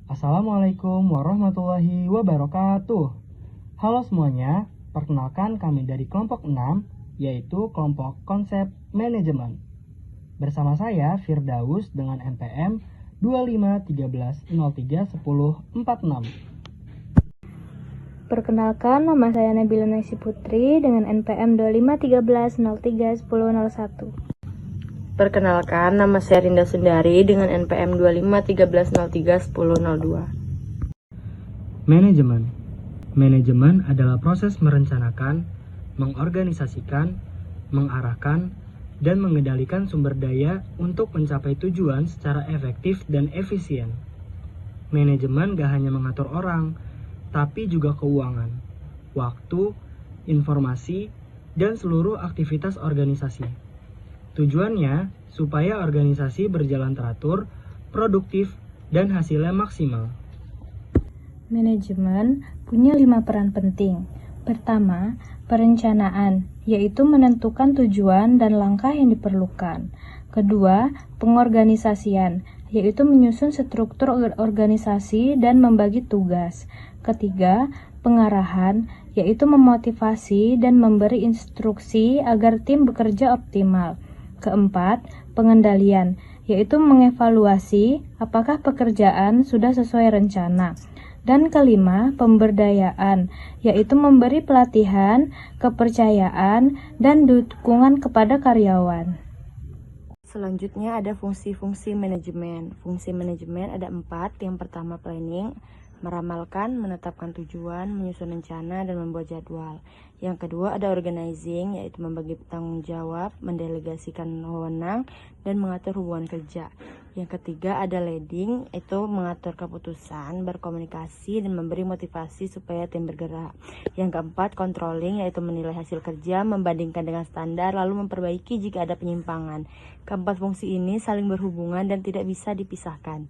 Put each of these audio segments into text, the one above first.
Assalamualaikum warahmatullahi wabarakatuh. Halo semuanya, perkenalkan kami dari kelompok 6, yaitu kelompok konsep manajemen. Bersama saya Firdaus dengan NPM 2513031046. Perkenalkan, nama saya Nabila Naisi Putri dengan NPM 2513031001. Perkenalkan, nama saya Rinda Sundari dengan NPM 2513031002. Manajemen. Manajemen adalah proses merencanakan, mengorganisasikan, mengarahkan, dan mengendalikan sumber daya untuk mencapai tujuan secara efektif dan efisien. Manajemen gak hanya mengatur orang, tapi juga keuangan, waktu, informasi, dan seluruh aktivitas organisasi. Tujuannya supaya organisasi berjalan teratur, produktif, dan hasilnya maksimal. Manajemen punya 5 peran penting. Pertama, perencanaan, yaitu menentukan tujuan dan langkah yang diperlukan. Kedua, pengorganisasian, yaitu menyusun struktur organisasi dan membagi tugas. Ketiga, pengarahan, yaitu memotivasi dan memberi instruksi agar tim bekerja optimal. Keempat, pengendalian, yaitu mengevaluasi apakah pekerjaan sudah sesuai rencana. Dan kelima, pemberdayaan, yaitu memberi pelatihan, kepercayaan, dan dukungan kepada karyawan. Selanjutnya ada fungsi-fungsi manajemen. Fungsi manajemen ada 4. Yang pertama planning, meramalkan, menetapkan tujuan, menyusun rencana, dan membuat jadwal. Yang kedua ada organizing, yaitu membagi tanggung jawab, mendelegasikan wewenang, dan mengatur hubungan kerja. Yang ketiga ada leading, itu mengatur keputusan, berkomunikasi, dan memberi motivasi supaya tim bergerak. Yang keempat controlling, yaitu menilai hasil kerja, membandingkan dengan standar, lalu memperbaiki jika ada penyimpangan. Keempat fungsi ini saling berhubungan dan tidak bisa dipisahkan.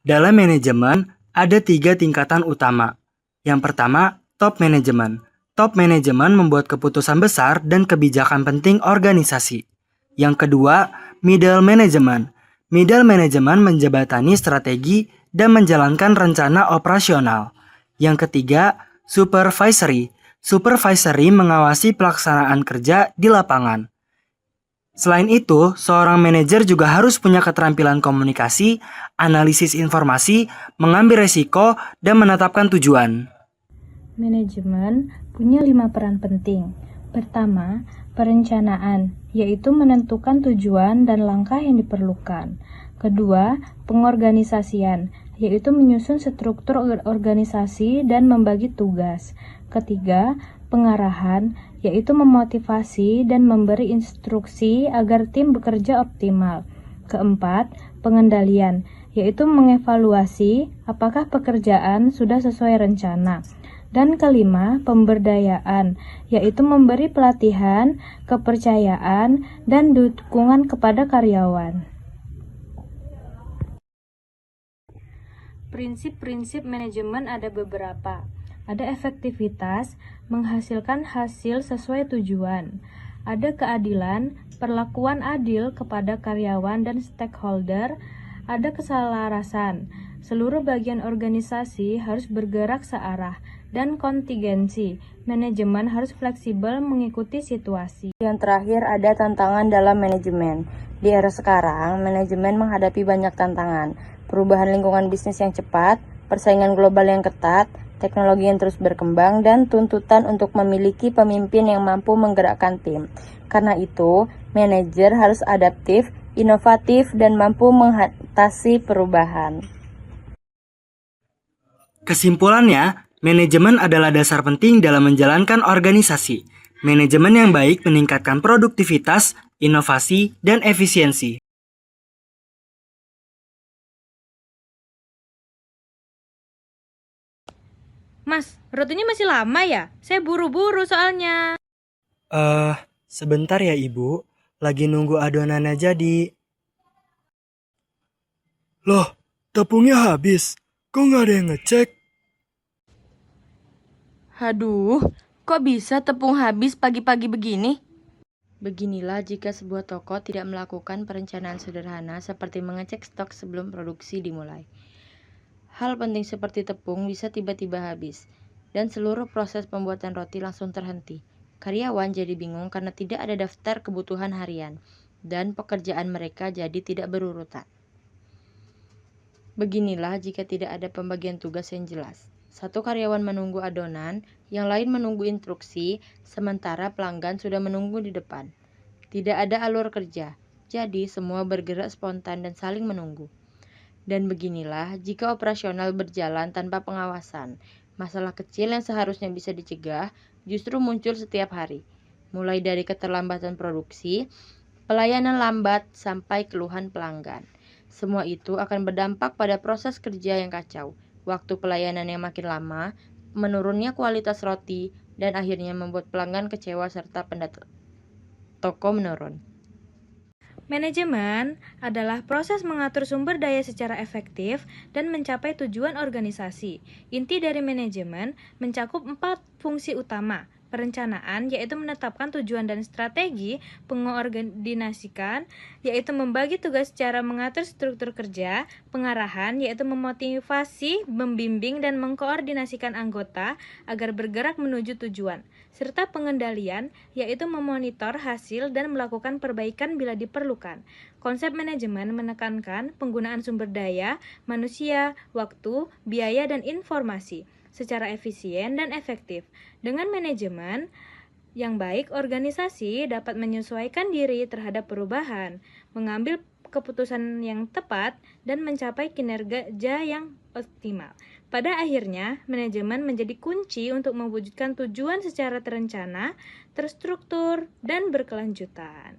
Dalam manajemen, ada 3 tingkatan utama. Yang pertama, top manajemen. Top manajemen membuat keputusan besar dan kebijakan penting organisasi. Yang kedua, middle management. Middle management menjembatani strategi dan menjalankan rencana operasional. Yang ketiga, supervisory. Supervisory mengawasi pelaksanaan kerja di lapangan. Selain itu, seorang manajer juga harus punya keterampilan komunikasi, analisis informasi, mengambil resiko, dan menetapkan tujuan. Manajemen punya 5 peran penting. Pertama, perencanaan, yaitu menentukan tujuan dan langkah yang diperlukan. Kedua, pengorganisasian, yaitu menyusun struktur organisasi dan membagi tugas. Ketiga, pengarahan, yaitu memotivasi dan memberi instruksi agar tim bekerja optimal. Keempat, pengendalian, yaitu mengevaluasi apakah pekerjaan sudah sesuai rencana. Dan kelima, pemberdayaan, yaitu memberi pelatihan, kepercayaan, dan dukungan kepada karyawan. Prinsip-prinsip manajemen ada beberapa. Ada efektivitas, menghasilkan hasil sesuai tujuan. Ada keadilan, perlakuan adil kepada karyawan dan stakeholder. Ada keselarasan, seluruh bagian organisasi harus bergerak searah. Dan kontingensi, manajemen harus fleksibel mengikuti situasi. Yang terakhir ada tantangan dalam manajemen. Di era sekarang, manajemen menghadapi banyak tantangan. Perubahan lingkungan bisnis yang cepat, persaingan global yang ketat, teknologi yang terus berkembang, dan tuntutan untuk memiliki pemimpin yang mampu menggerakkan tim. Karena itu, manajer harus adaptif, inovatif, dan mampu mengatasi perubahan. Kesimpulannya, manajemen adalah dasar penting dalam menjalankan organisasi. Manajemen yang baik meningkatkan produktivitas, inovasi, dan efisiensi. Mas, rutenya masih lama ya? Saya buru-buru soalnya. Sebentar ya ibu, lagi nunggu adonannya jadi. Loh, tepungnya habis. Kok nggak ada yang ngecek? Aduh, kok bisa tepung habis pagi-pagi begini? Beginilah jika sebuah toko tidak melakukan perencanaan sederhana seperti mengecek stok sebelum produksi dimulai. Hal penting seperti tepung bisa tiba-tiba habis, dan seluruh proses pembuatan roti langsung terhenti. Karyawan jadi bingung karena tidak ada daftar kebutuhan harian, dan pekerjaan mereka jadi tidak berurutan. Beginilah jika tidak ada pembagian tugas yang jelas. Satu karyawan menunggu adonan, yang lain menunggu instruksi, sementara pelanggan sudah menunggu di depan. Tidak ada alur kerja, jadi semua bergerak spontan dan saling menunggu. Dan beginilah jika operasional berjalan tanpa pengawasan. Masalah kecil yang seharusnya bisa dicegah justru muncul setiap hari. Mulai dari keterlambatan produksi, pelayanan lambat, sampai keluhan pelanggan. Semua itu akan berdampak pada proses kerja yang kacau, waktu pelayanan yang makin lama, menurunnya kualitas roti, dan akhirnya membuat pelanggan kecewa serta pendatang toko menurun. Manajemen adalah proses mengatur sumber daya secara efektif dan mencapai tujuan organisasi. Inti dari manajemen mencakup 4 fungsi utama. Perencanaan, yaitu menetapkan tujuan dan strategi. Pengordinasikan, yaitu membagi tugas secara mengatur struktur kerja. Pengarahan, yaitu memotivasi, membimbing, dan mengkoordinasikan anggota agar bergerak menuju tujuan. Serta pengendalian, yaitu memonitor hasil dan melakukan perbaikan bila diperlukan. Konsep manajemen menekankan penggunaan sumber daya, manusia, waktu, biaya, dan informasi secara efisien dan efektif. Dengan manajemen yang baik, organisasi dapat menyesuaikan diri terhadap perubahan, mengambil keputusan yang tepat, dan mencapai kinerja yang optimal. Pada akhirnya, manajemen menjadi kunci untuk mewujudkan tujuan secara terencana, terstruktur, dan berkelanjutan.